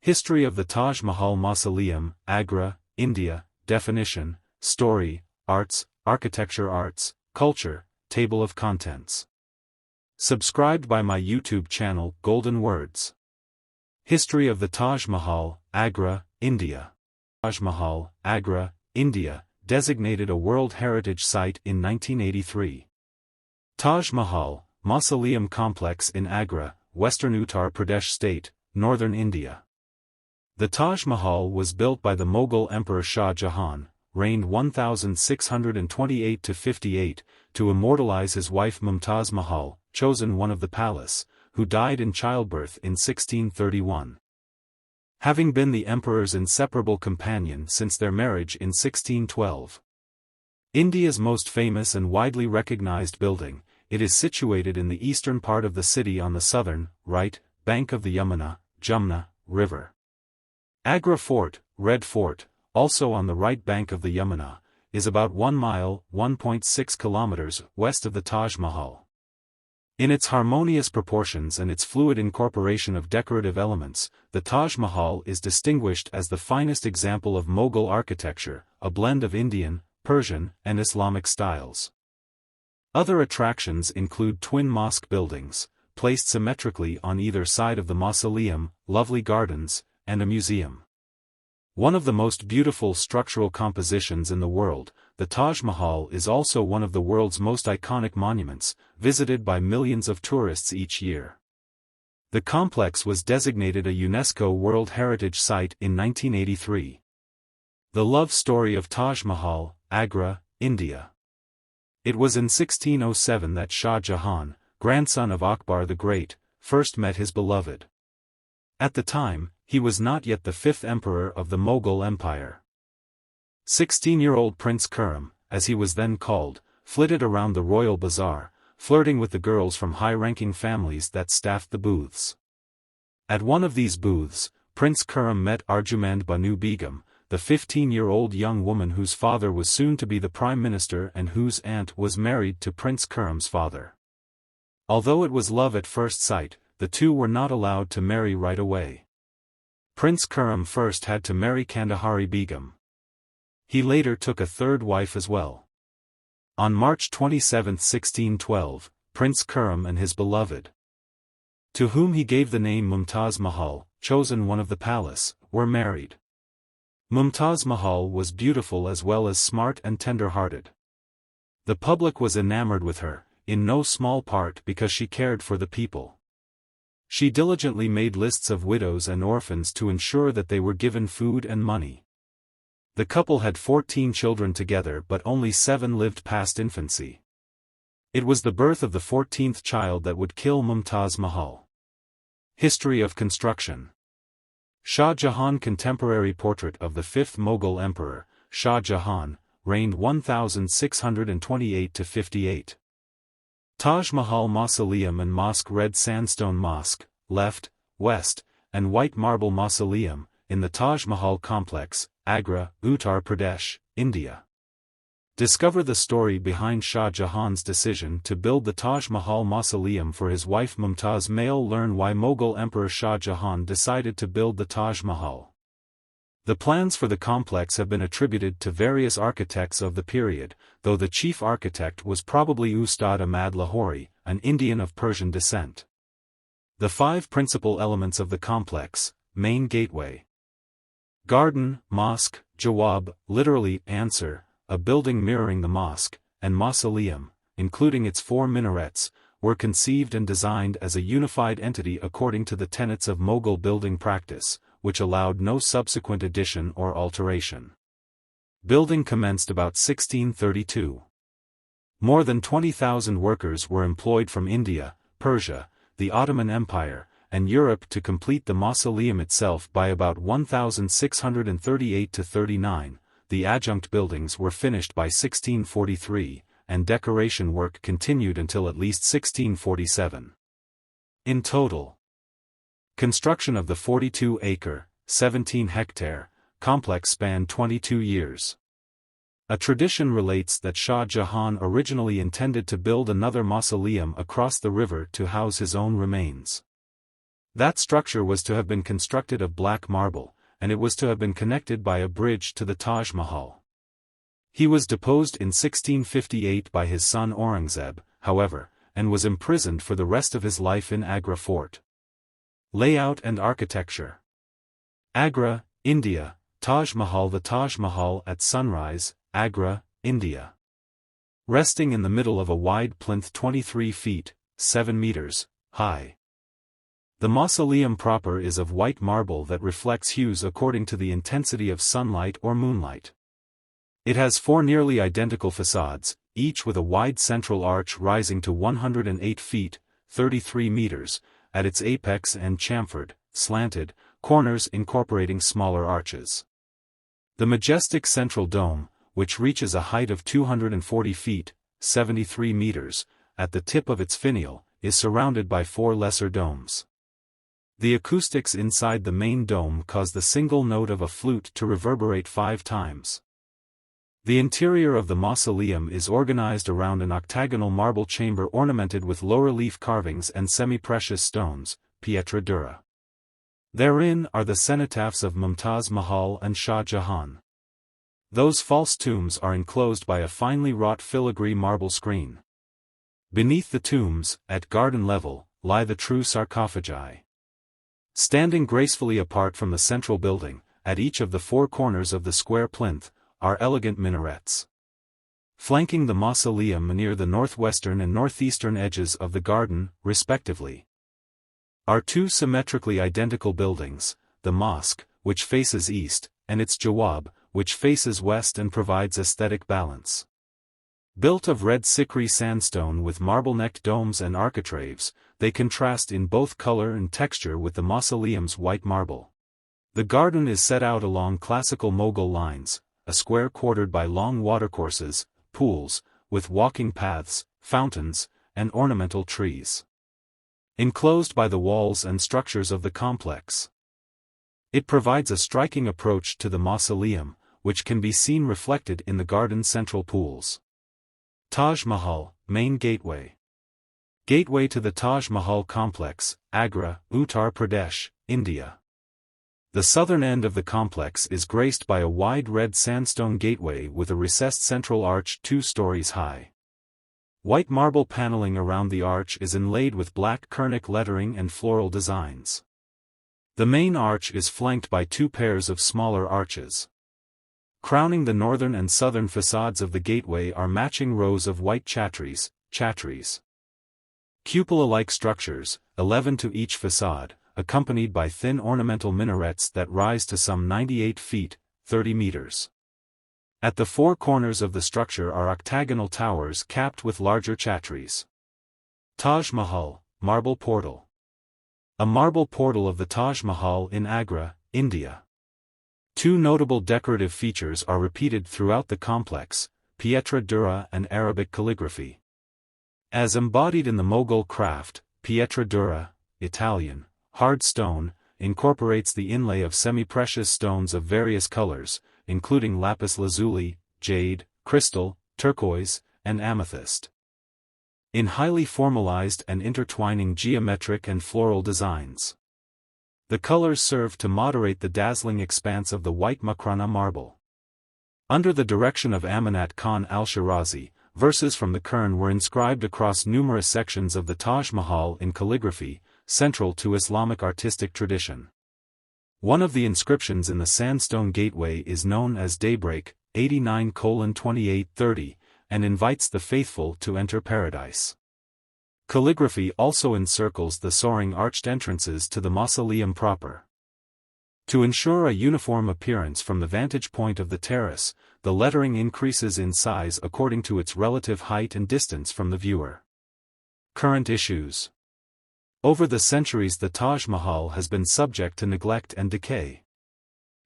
History of the Taj Mahal Mausoleum, Agra, India. Definition, Story, Arts, Architecture. Arts, Culture, Table of Contents. Subscribed by my YouTube channel, Golden Words. History of the Taj Mahal, Agra, India. Taj Mahal, Agra, India, designated a World Heritage Site in 1983. Taj Mahal, Mausoleum Complex in Agra, Western Uttar Pradesh State, Northern India. The Taj Mahal was built by the Mughal Emperor Shah Jahān, reigned 1628–58, to immortalize his wife Mumtaz Mahal, chosen one of the palace, who died in childbirth in 1631. Having been the emperor's inseparable companion since their marriage in 1612. India's most famous and widely recognized building, it is situated in the eastern part of the city on the southern, right, bank of the Jumna, river. Agra Fort, Red Fort, also on the right bank of the Yamuna, is about 1 mile (1.6 kilometers) west of the Taj Mahal. In its harmonious proportions and its fluid incorporation of decorative elements, the Taj Mahal is distinguished as the finest example of Mughal architecture, a blend of Indian, Persian, and Islamic styles. Other attractions include twin mosque buildings, placed symmetrically on either side of the mausoleum, lovely gardens, and a museum. One of the most beautiful structural compositions in the world, the Taj Mahal is also one of the world's most iconic monuments, visited by millions of tourists each year. The complex was designated a UNESCO World Heritage Site in 1983. The love story of Taj Mahal, Agra, India. It was in 1607 that Shah Jahān, grandson of Akbar the Great, first met his beloved. At the time, he was not yet the fifth emperor of the Mughal Empire. 16-year-old Prince Khurram, as he was then called, flitted around the royal bazaar, flirting with the girls from high-ranking families that staffed the booths. At one of these booths, Prince Khurram met Arjumand Banu Begum, the 15-year-old young woman whose father was soon to be the prime minister and whose aunt was married to Prince Khurram's father. Although it was love at first sight, the two were not allowed to marry right away. Prince Khurram first had to marry Kandahari Begum. He later took a third wife as well. On March 27, 1612, Prince Khurram and his beloved, to whom he gave the name Mumtaz Mahal, chosen one of the palace, were married. Mumtaz Mahal was beautiful as well as smart and tender-hearted. The public was enamored with her, in no small part because she cared for the people. She diligently made lists of widows and orphans to ensure that they were given food and money. The couple had 14 children together but only 7 lived past infancy. It was the birth of the 14th child that would kill Mumtaz Mahal. History of construction. Shah Jahān. Contemporary portrait of the 5th Mughal emperor, Shah Jahān, reigned 1628–58. Taj Mahal Mausoleum and Mosque. Red sandstone mosque, left, west, and white marble mausoleum, in the Taj Mahal complex, Agra, Uttar Pradesh, India. Discover the story behind Shah Jahan's decision to build the Taj Mahal Mausoleum for his wife Mumtaz Mahal. Learn why Mughal Emperor Shah Jahan decided to build the Taj Mahal. The plans for the complex have been attributed to various architects of the period, though the chief architect was probably Ustad Ahmad Lahori, an Indian of Persian descent. The 5 principal elements of the complex: main gateway, garden, mosque, jawab, literally answer, a building mirroring the mosque, and mausoleum, including its 4 minarets, were conceived and designed as a unified entity according to the tenets of Mughal building practice, which allowed no subsequent addition or alteration. Building commenced about 1632. More than 20,000 workers were employed from India, Persia, the Ottoman Empire, and Europe to complete the mausoleum itself by about 1638–39. The adjunct buildings were finished by 1643, and decoration work continued until at least 1647. In total, construction of the 42-acre, 17-hectare, complex spanned 22 years. A tradition relates that Shah Jahān originally intended to build another mausoleum across the river to house his own remains. That structure was to have been constructed of black marble, and it was to have been connected by a bridge to the Taj Mahal. He was deposed in 1658 by his son Aurangzeb, however, and was imprisoned for the rest of his life in Agra Fort. Layout and architecture. Agra, India, Taj Mahal. The Taj Mahal at sunrise, Agra, India. Resting in the middle of a wide plinth 23 feet, 7 meters, high. The mausoleum proper is of white marble that reflects hues according to the intensity of sunlight or moonlight. It has 4 nearly identical facades, each with a wide central arch rising to 108 feet, 33 meters, at its apex and chamfered, slanted, corners incorporating smaller arches. The majestic central dome, which reaches a height of 240 feet, 73 meters, at the tip of its finial, is surrounded by 4 lesser domes. The acoustics inside the main dome cause the single note of a flute to reverberate 5 times. The interior of the mausoleum is organized around an octagonal marble chamber ornamented with low-relief carvings and semi-precious stones, pietra dura. Therein are the cenotaphs of Mumtaz Mahal and Shah Jahān. Those false tombs are enclosed by a finely wrought filigree marble screen. Beneath the tombs, at garden level, lie the true sarcophagi. Standing gracefully apart from the central building, at each of the 4 corners of the square plinth, are elegant minarets. Flanking the mausoleum near the northwestern and northeastern edges of the garden, respectively, are 2 symmetrically identical buildings, the mosque, which faces east, and its jawab, which faces west and provides aesthetic balance. Built of red Sikri sandstone with marble-necked domes and architraves, they contrast in both color and texture with the mausoleum's white marble. The garden is set out along classical Mughal lines, a square quartered by long watercourses, pools, with walking paths, fountains, and ornamental trees. Enclosed by the walls and structures of the complex. It provides a striking approach to the mausoleum, which can be seen reflected in the garden's central pools. Taj Mahal, Main Gateway. Gateway to the Taj Mahal complex, Agra, Uttar Pradesh, India. The southern end of the complex is graced by a wide red sandstone gateway with a recessed central arch 2 stories high. White marble paneling around the arch is inlaid with black Kernic lettering and floral designs. The main arch is flanked by 2 pairs of smaller arches. Crowning the northern and southern facades of the gateway are matching rows of white chhatris, cupola-like structures, 11 to each facade, accompanied by thin ornamental minarets that rise to some 98 feet, 30 meters. At the 4 corners of the structure are octagonal towers capped with larger chhatris. Taj Mahal, Marble Portal. A marble portal of the Taj Mahal in Agra, India. 2 notable decorative features are repeated throughout the complex, pietra dura and Arabic calligraphy. As embodied in the Mughal craft, pietra dura, Italian, hard stone, incorporates the inlay of semi-precious stones of various colors, including lapis lazuli, jade, crystal, turquoise, and amethyst. In highly formalized and intertwining geometric and floral designs. The colors serve to moderate the dazzling expanse of the white Makrana marble. Under the direction of Amanat Khan al-Shirazi, verses from the Quran were inscribed across numerous sections of the Taj Mahal in calligraphy, central to Islamic artistic tradition. One of the inscriptions in the sandstone gateway is known as Daybreak, 89:2830, and invites the faithful to enter paradise. Calligraphy also encircles the soaring arched entrances to the mausoleum proper. To ensure a uniform appearance from the vantage point of the terrace, the lettering increases in size according to its relative height and distance from the viewer. Current issues. Over the centuries the Taj Mahal has been subject to neglect and decay.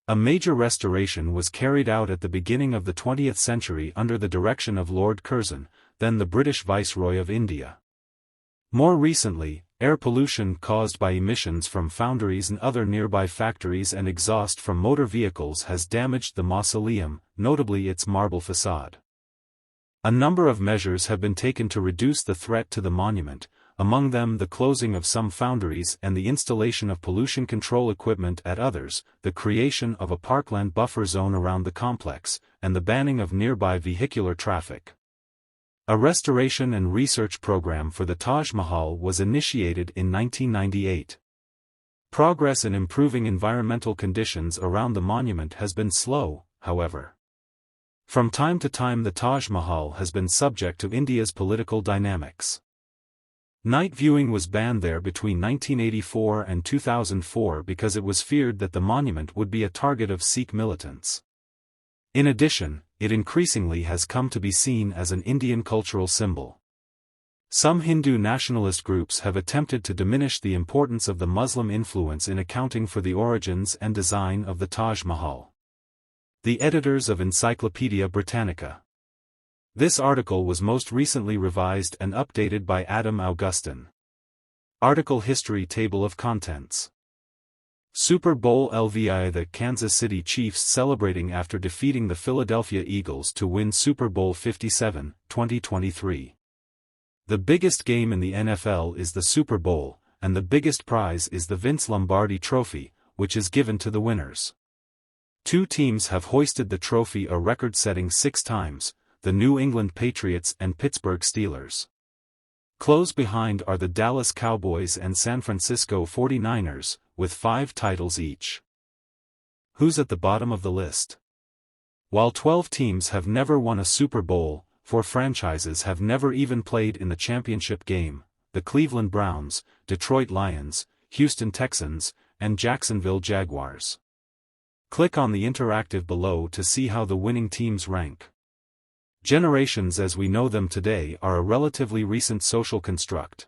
A major restoration was carried out at the beginning of the 20th century under the direction of Lord Curzon, then the British Viceroy of India. More recently, air pollution caused by emissions from foundries and other nearby factories and exhaust from motor vehicles has damaged the mausoleum, notably its marble facade. A number of measures have been taken to reduce the threat to the monument, among them the closing of some foundries and the installation of pollution control equipment at others, the creation of a parkland buffer zone around the complex, and the banning of nearby vehicular traffic. A restoration and research program for the Taj Mahal was initiated in 1998. Progress in improving environmental conditions around the monument has been slow, however. From time to time the Taj Mahal has been subject to India's political dynamics. Night viewing was banned there between 1984 and 2004 because it was feared that the monument would be a target of Sikh militants. In addition, it increasingly has come to be seen as an Indian cultural symbol. Some Hindu nationalist groups have attempted to diminish the importance of the Muslim influence in accounting for the origins and design of the Taj Mahal. The editors of Encyclopaedia Britannica. This article was most recently revised and updated by Adam Augustin. Article History Table of Contents. Super Bowl LVI. The Kansas City Chiefs celebrating after defeating the Philadelphia Eagles to win Super Bowl 57, 2023. The biggest game in the NFL is the Super Bowl, and the biggest prize is the Vince Lombardi Trophy, which is given to the winners. Two teams have hoisted the trophy a record-setting 6 times, the New England Patriots and Pittsburgh Steelers. Close behind are the Dallas Cowboys and San Francisco 49ers, with 5 titles each. Who's at the bottom of the list? While 12 teams have never won a Super Bowl, 4 franchises have never even played in the championship game: the Cleveland Browns, Detroit Lions, Houston Texans, and Jacksonville Jaguars. Click on the interactive below to see how the winning teams rank. Generations as we know them today are a relatively recent social construct.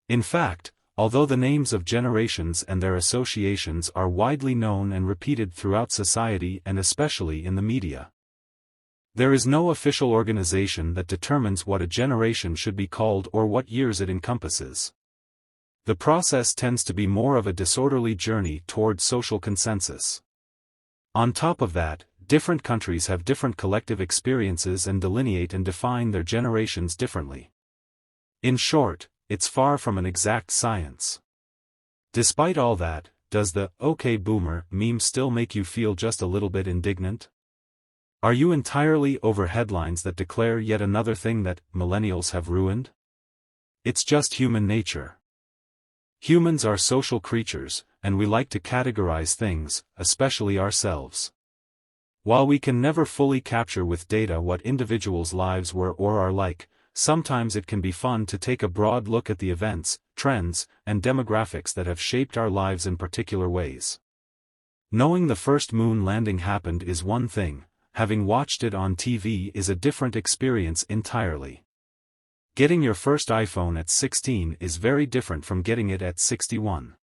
In fact, although the names of generations and their associations are widely known and repeated throughout society and especially in the media, there is no official organization that determines what a generation should be called or what years it encompasses. The process tends to be more of a disorderly journey toward social consensus. On top of that, different countries have different collective experiences and delineate and define their generations differently. In short, it's far from an exact science. Despite all that, does the "okay boomer" meme still make you feel just a little bit indignant? Are you entirely over headlines that declare yet another thing that millennials have ruined? It's just human nature. Humans are social creatures, and we like to categorize things, especially ourselves. While we can never fully capture with data what individuals' lives were or are like, sometimes it can be fun to take a broad look at the events, trends, and demographics that have shaped our lives in particular ways. Knowing the first moon landing happened is one thing, having watched it on TV is a different experience entirely. Getting your first iPhone at 16 is very different from getting it at 61.